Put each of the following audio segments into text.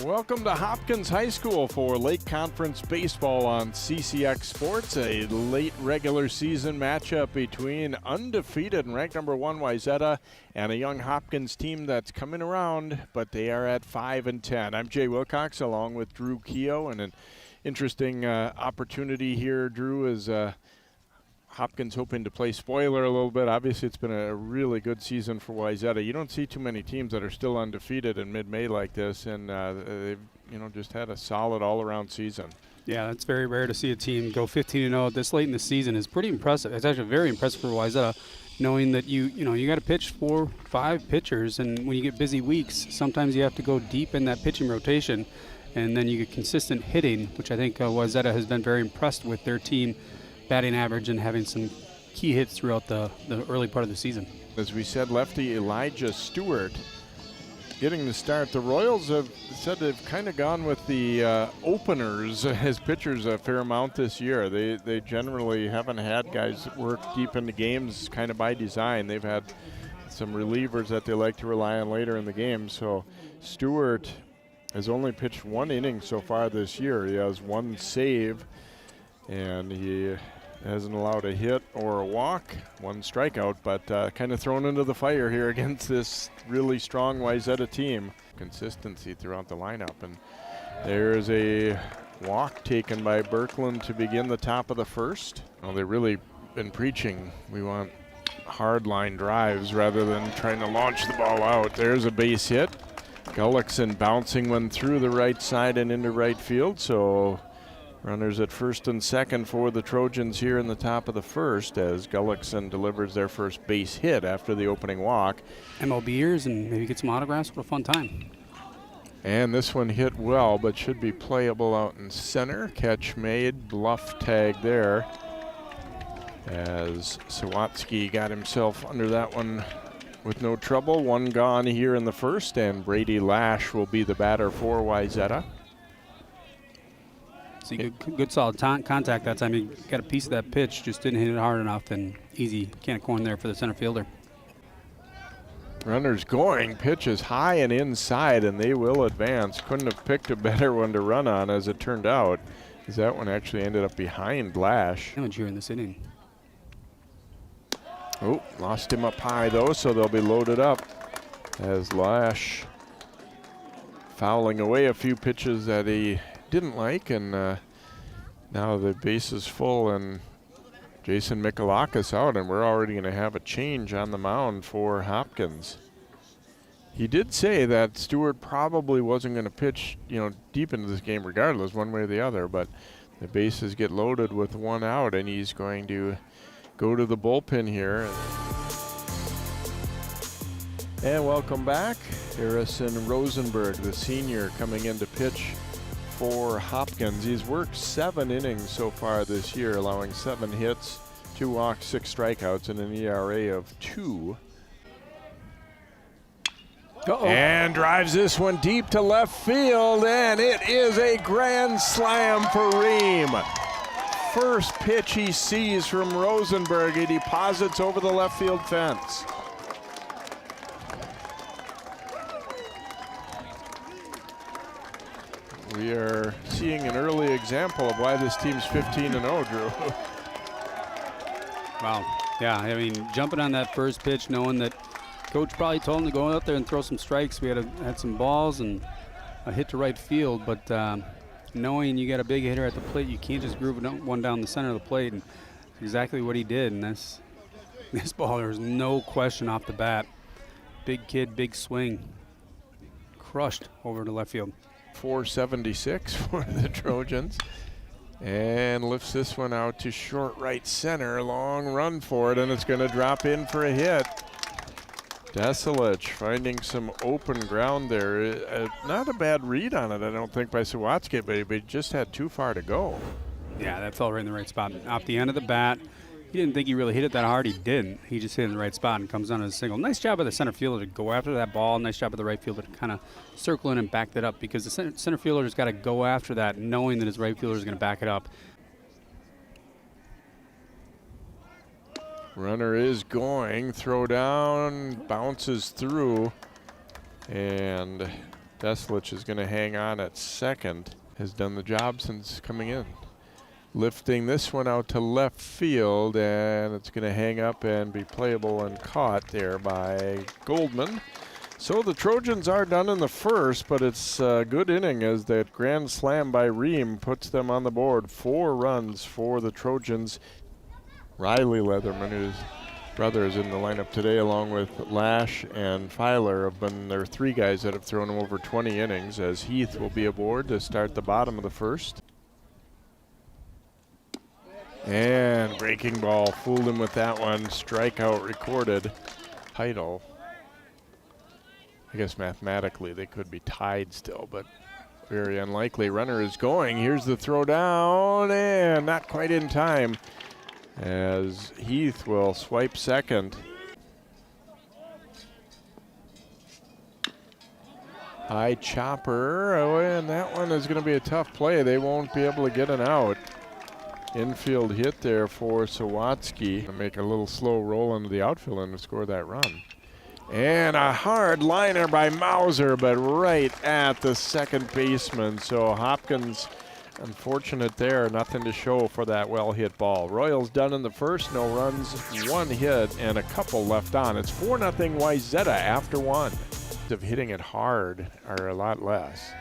Welcome to Hopkins High School for Lake Conference Baseball on CCX Sports, a late regular season matchup between undefeated and ranked number 1 Wayzata and a young Hopkins team that's coming around, but they are at 5-10. I'm Jay Wilcox along with Drew Keogh, and an interesting opportunity here, Drew, is Hopkins hoping to play spoiler a little bit. Obviously, it's been a really good season for Wayzata. You don't see too many teams that are still undefeated in mid-May like this, and they've just had a solid all-around season. Yeah, it's very rare to see a team go 15-0 this late in the season. Is pretty impressive. It's actually very impressive for Wayzata, knowing that you got to pitch 4-5 pitchers, and when you get busy weeks, sometimes you have to go deep in that pitching rotation, and then you get consistent hitting, which I think Wayzata has been very impressed with their team batting average and having some key hits throughout the early part of the season. As we said, lefty Elijah Stewart getting the start. The Royals have said they've kind of gone with the openers as pitchers a fair amount this year. They generally haven't had guys that work deep into games kind of by design. They've had some relievers that they like to rely on later in the game. So Stewart has only pitched 1 inning so far this year. He has 1 save, and he hasn't allowed a hit or a walk, 1 strikeout, but kind of thrown into the fire here against this really strong Wayzata team. Consistency throughout the lineup, and there's a walk taken by Birkeland to begin the top of the first. Well, they've really been preaching we want hard line drives rather than trying to launch the ball out. There's a base hit. Gullickson bouncing one through the right side and into right field, so runners at first and second for the Trojans here in the top of the first as Gullickson delivers their first base hit after the opening walk. MLBers and maybe get some autographs. What a fun time. And this one hit well, but should be playable out in center. Catch made, bluff tag there as Sawatsky got himself under that one with no trouble. 1 gone here in the first, and Brady Lash will be the batter for Wayzata. See, good solid contact that time. He got a piece of that pitch, just didn't hit it hard enough, and easy can of corn there for the center fielder. Runners going, pitch is high and inside, and they will advance. Couldn't have picked a better one to run on, as it turned out, as that one actually ended up behind Lash. Damage here in this inning. Oh, lost him up high though, so they'll be loaded up as Lash fouling away a few pitches that he didn't like, and now the base is full and Jason Mikalakis out, and we're already going to have a change on the mound for Hopkins. He did say that Stewart probably wasn't going to pitch, deep into this game regardless, one way or the other, but the bases get loaded with 1 out, and he's going to go to the bullpen here. And welcome back. Harrison Rosenberg, the senior, coming in to pitch for Hopkins. He's worked 7 innings so far this year, allowing 7 hits, 2 walks, 6 strikeouts, and an ERA of 2. And drives this one deep to left field, and it is a grand slam for Ream. First pitch he sees from Rosenberg, he deposits over the left field fence. We are seeing an early example of why this team's 15-0, Drew. Wow. Yeah, I mean, jumping on that first pitch, knowing that coach probably told him to go out there and throw some strikes. We had some balls and a hit to right field, but knowing you got a big hitter at the plate, you can't just groove one down the center of the plate, and that's exactly what he did. And this ball, there's no question off the bat. Big kid, big swing. Crushed over to left field. 476 for the Trojans, and lifts this one out to short right center. Long run for it, and it's going to drop in for a hit. Desalich finding some open ground there. Not a bad read on it, I don't think, by Sawatsky, but he just had too far to go. Yeah, that fell right in the right spot. Off the end of the bat. He didn't think he really hit it that hard. He didn't. He just hit it in the right spot and comes down as a single. Nice job by the center fielder to go after that ball. Nice job by the right fielder to kind of circle in and back that up, because the center fielder's got to go after that knowing that his right fielder is going to back it up. Runner is going, throw down, bounces through, and Deslich is going to hang on at second. Has done the job since coming in. Lifting this one out to left field, and it's going to hang up and be playable and caught there by Goldman. So the Trojans are done in the first, but it's a good inning as that grand slam by Ream puts them on the board. 4 runs for the Trojans. Riley Leatherman, whose brother is in the lineup today, along with Lash and Filer, have been their 3 guys that have thrown him over 20 innings, as Heath will be aboard to start the bottom of the first. And breaking ball, fooled him with that one. Strikeout recorded. Heidel. I guess mathematically they could be tied still, but very unlikely. Runner is going. Here's the throw down, and not quite in time, as Heath will swipe second. High chopper. Oh, and that one is going to be a tough play. They won't be able to get an out. Infield hit there for Sawatsky. Make a little slow roll into the outfield and score that run. And a hard liner by Mauser, but right at the second baseman. So Hopkins, unfortunate there, nothing to show for that well-hit ball. Royals done in the first, no runs, 1 hit, and a couple left on. It's 4-0 Wayzata after 1. Of hitting it hard are a lot less.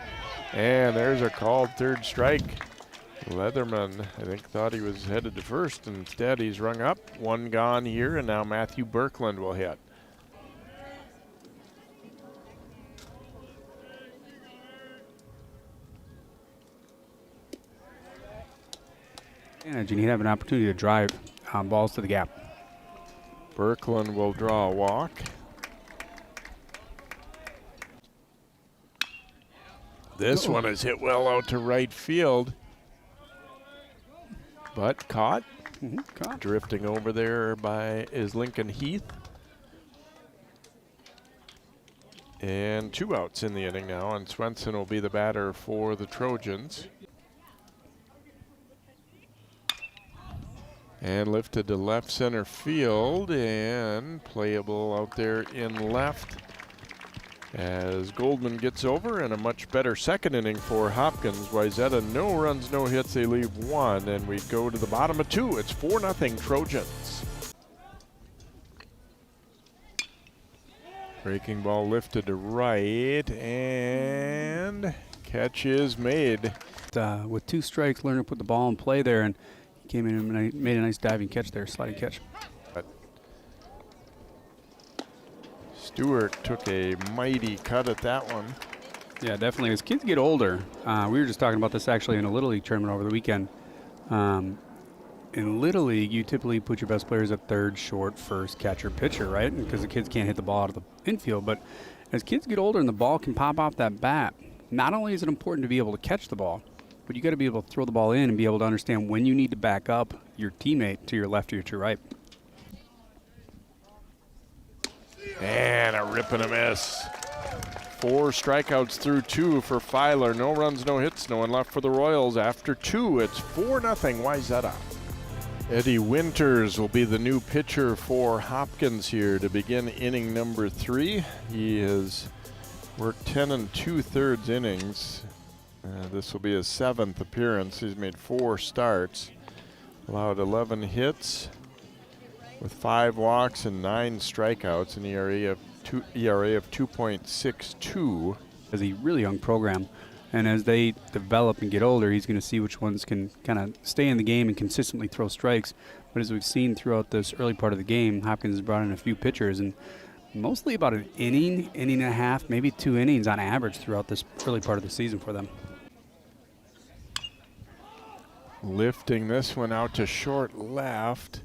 And there's a called third strike. Leatherman, I think, thought he was headed to first. Instead, he's rung up. 1 gone here, and now Matthew Birkland will hit. And you need to have an opportunity to drive balls to the gap. Birkland will draw a walk. This one is hit well out to right field, but caught. Caught. Drifting over there is Lincoln Heath. And 2 outs in the inning now, and Swenson will be the batter for the Trojans. And lifted to left center field and playable out there in left as Goldman gets over, and a much better second inning for Hopkins. Wayzata, no runs, no hits, they leave 1, and we go to the bottom of 2. It's 4-0 Trojans. Breaking ball lifted to right, and catch is made. With 2 strikes, Lerner put the ball in play there, and came in and made a nice diving catch there, sliding catch. Stewart took a mighty cut at that one. Yeah, definitely. As kids get older, we were just talking about this actually in a Little League tournament over the weekend. In Little League, you typically put your best players at third, short, first, catcher, pitcher, right? Because the kids can't hit the ball out of the infield. But as kids get older and the ball can pop off that bat, not only is it important to be able to catch the ball, but you got to be able to throw the ball in and be able to understand when you need to back up your teammate to your left or to your right. And a rip and a miss. 4 strikeouts through 2 for Filer. No runs, no hits, no one left for the Royals. After 2, it's 4-0 Wayzata. Eddie Winters will be the new pitcher for Hopkins here to begin inning number 3. He has worked 10 2/3 innings. This will be his 7th appearance. He's made 4 starts, allowed 11 hits with 5 walks and 9 strikeouts, an ERA of 2.62. As a really young program, and as they develop and get older, he's going to see which ones can kind of stay in the game and consistently throw strikes. But as we've seen throughout this early part of the game, Hopkins has brought in a few pitchers, and mostly about an inning and a half, maybe 2 innings on average throughout this early part of the season for them. Lifting this one out to short left,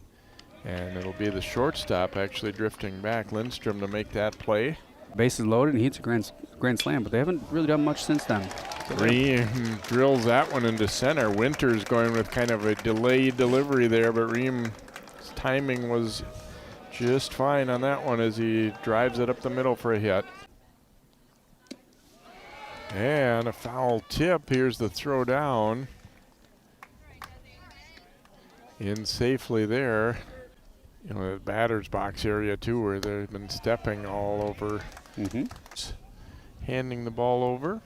and it'll be the shortstop actually drifting back, Lindstrom, to make that play. Bases loaded, and he hits a grand slam, but they haven't really done much since then. Ream drills that one into center. Winters going with kind of a delayed delivery there, but Ream's timing was just fine on that one as he drives it up the middle for a hit. And a foul tip. Here's the throw down. In safely there. You know, the batter's box area too, where they've been stepping all over. handing the ball over.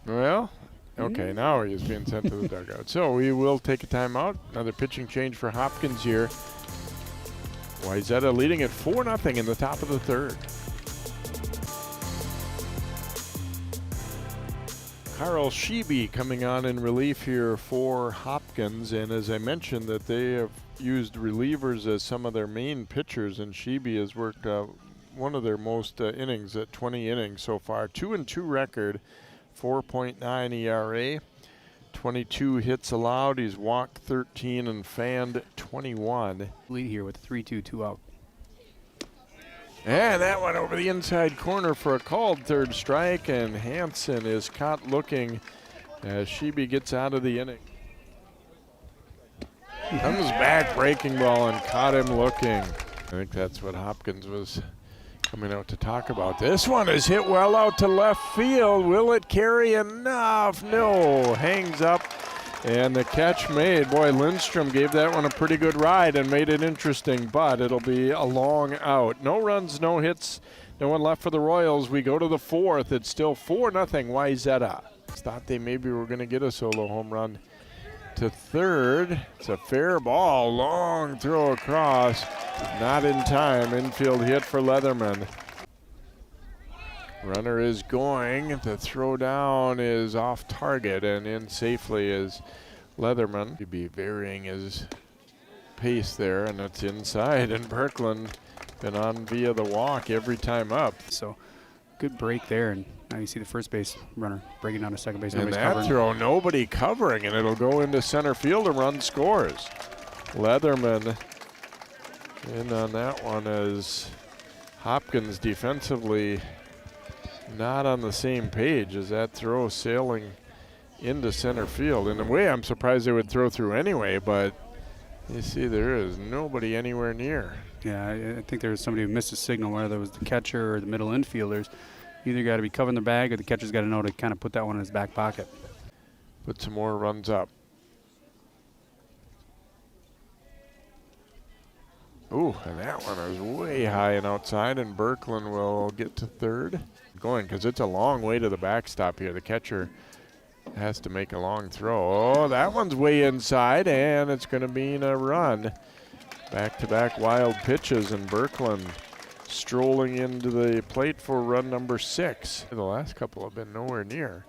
Well, okay, now he is being sent to the dugout. So we will take a timeout. Another pitching change for Hopkins here. Wayzata leading at 4-0 in the top of the third. Carl Sheeby coming on in relief here for Hopkins, and as I mentioned that they have used relievers as some of their main pitchers, and Sheeby has worked one of their most innings at 20 innings so far. 2-2 record, 4.9 ERA, 22 hits allowed. He's walked 13 and fanned 21. Lead here with 3-2, 2 out. And that went over the inside corner for a called third strike, and Hansen is caught looking as Sheeby gets out of the inning. Comes back, breaking ball, and caught him looking. I think that's what Hopkins was coming out to talk about. This one is hit well out to left field. Will it carry enough? No, hangs up. And the catch made. Boy, Lindstrom gave that one a pretty good ride and made it interesting, but it'll be a long out. No runs, no hits, no one left for the Royals. We go to the fourth. It's still 4-0 Wayzata. Thought they maybe were going to get a solo home run to third. It's a fair ball. Long throw across. Not in time. Infield hit for Leatherman. Runner is going. The throw down is off target, and in safely is Leatherman. He'd be varying his pace there, and it's inside. And Berkland been on via the walk every time up. So good break there, and now you see the first base runner breaking down to second base. And that throw, nobody covering, and it'll go into center field and run scores. Leatherman in on that one as Hopkins defensively not on the same page as that throw sailing into center field. In a way, I'm surprised they would throw through anyway, but you see there is nobody anywhere near. Yeah, I think there was somebody who missed a signal, whether it was the catcher or the middle infielders. Either got to be covering the bag or the catcher's got to know to kind of put that one in his back pocket. Put some more runs up. Ooh, and that one is way high and outside, and Berkland will get to third. Going because it's a long way to the backstop here. The catcher has to make a long throw. Oh, that one's way inside, and it's going to mean a run. Back-to-back wild pitches, and Berkland strolling into the plate for run number 6. The last couple have been nowhere near.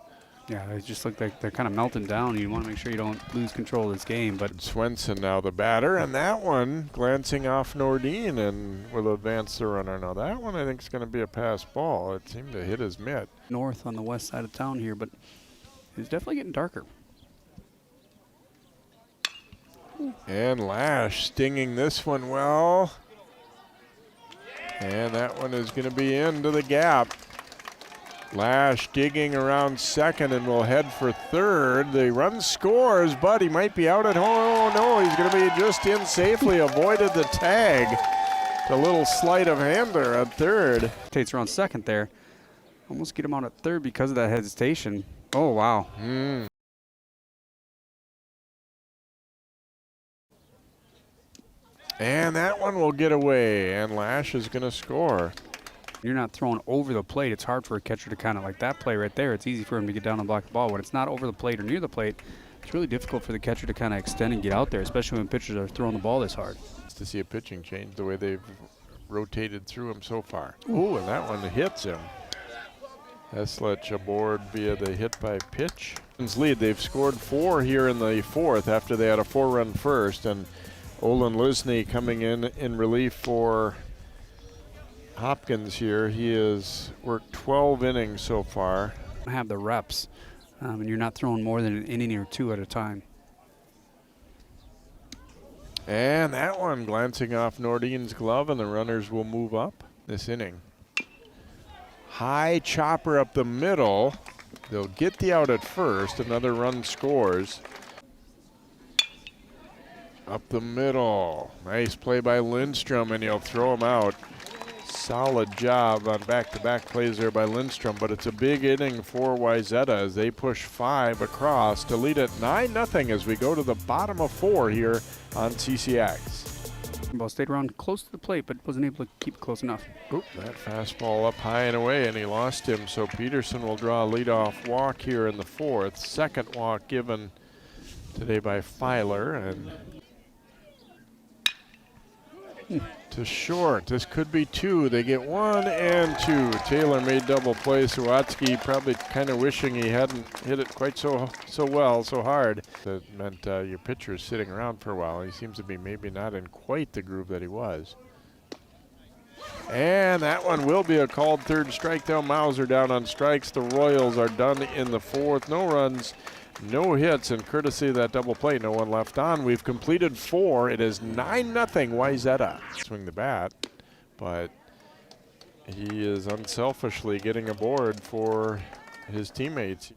Yeah, they just look like they're kind of melting down. You want to make sure you don't lose control of this game. But Swenson now the batter, and that one glancing off Nordin and will advance the runner. Now that one I think is going to be a pass ball. It seemed to hit his mitt. North on the west side of town here, but it's definitely getting darker. And Lash stinging this one well. And that one is going to be into the gap. Lash digging around second and will head for third. The run scores, but he might be out at home. Oh, no, he's going to be just in safely. Avoided the tag. The little sleight of hand there at third. Tate's around second there. Almost get him out at third because of that hesitation. Oh, wow. And that one will get away, and Lash is going to score. You're not throwing over the plate. It's hard for a catcher to kind of like that play right there. It's easy for him to get down and block the ball. When it's not over the plate or near the plate, it's really difficult for the catcher to kind of extend and get out there, especially when pitchers are throwing the ball this hard. To see a pitching change the way they've rotated through him so far. Ooh, and that one hits him. Heslech aboard via the hit by pitch. Lead. They've scored 4 here in the fourth after they had a 4-run first, and Olin Lisney coming in relief for Hopkins here. He has worked 12 innings so far. Have the reps, and you're not throwing more than an inning or 2 at a time. And that one glancing off Nordin's glove, and the runners will move up this inning. High chopper up the middle. They'll get the out at first. Another run scores. Up the middle. Nice play by Lindstrom, and he'll throw him out. Solid job on back-to-back plays there by Lindstrom, but it's a big inning for Wayzata as they push 5 across to lead at 9-0 as we go to the bottom of 4 here on CCX. Ball stayed around close to the plate, but wasn't able to keep it close enough. Oop, that fastball up high and away, and he lost him. So Peterson will draw a leadoff walk here in the fourth. Second walk given today by Filer, and to short. This could be two. They get 1 and 2. Taylor made double play. Sawatsky probably kind of wishing he hadn't hit it quite so well, so hard. That meant your pitcher is sitting around for a while. He seems to be maybe not in quite the groove that he was. And that one will be a called third strike. Down Mauser down on strikes. The Royals are done in the fourth. No runs, no hits, and courtesy of that double play, no one left on. We've completed 4. It is 9-0 Wayzata. Swing the bat, but he is unselfishly getting aboard for his teammates.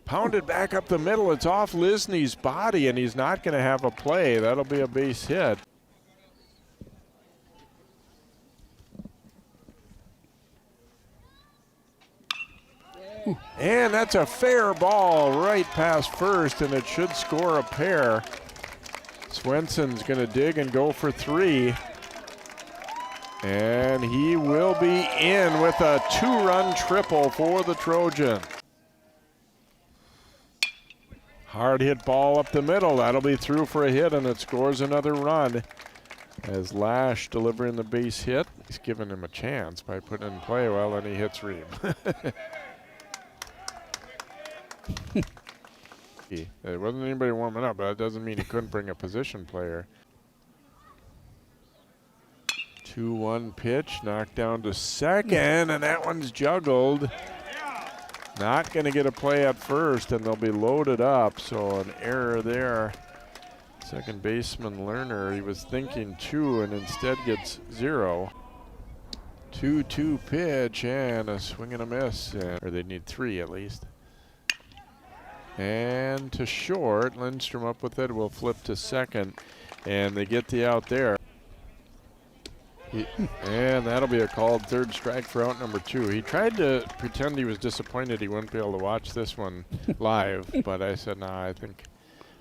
Pounded back up the middle. It's off Lisney's body, and he's not going to have a play. That'll be a base hit. And that's a fair ball right past first, and it should score a pair. Swenson's going to dig and go for 3. And he will be in with a 2-run triple for the Trojans. Hard hit ball up the middle. That'll be through for a hit, and it scores another run. As Lash delivering the base hit. He's giving him a chance by putting in play. Well, then he hits Reed. There wasn't anybody warming up, but that doesn't mean he couldn't bring a position player. 2-1 pitch, knocked down to second, and that one's juggled. Not going to get a play at first, and they'll be loaded up, so an error there. Second baseman Lerner, he was thinking 2 and instead gets 0. 2-2 pitch, and a swing and a miss, or they need 3 at least. And to short, Lindstrom up with it, will flip to second, and they get the out there. And that'll be a called third strike for out number 2. He tried to pretend he was disappointed he wouldn't be able to watch this one live, but I said, nah, I think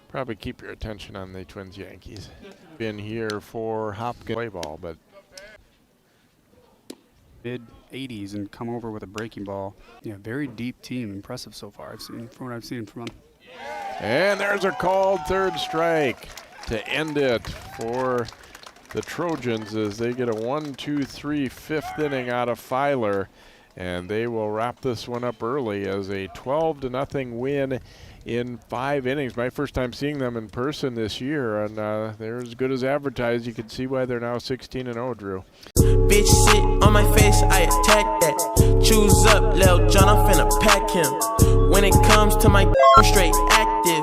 probably keep your attention on the Twins Yankees. Been here for Hopkins play ball, but mid-80s and come over with a breaking ball. Yeah, very deep team. Impressive so far. From what I've seen from them. And there's a called third strike to end it for the Trojans as they get a 1-2-3 fifth inning out of Filer, and they will wrap this one up early as a 12-0 win in 5 innings. My first time seeing them in person this year, and they're as good as advertised. You can see why they're now 16-0, Drew. Bitch sit on my face, I attack that. Choose up, Lil John, I'm finna pack him. When it comes to my straight active.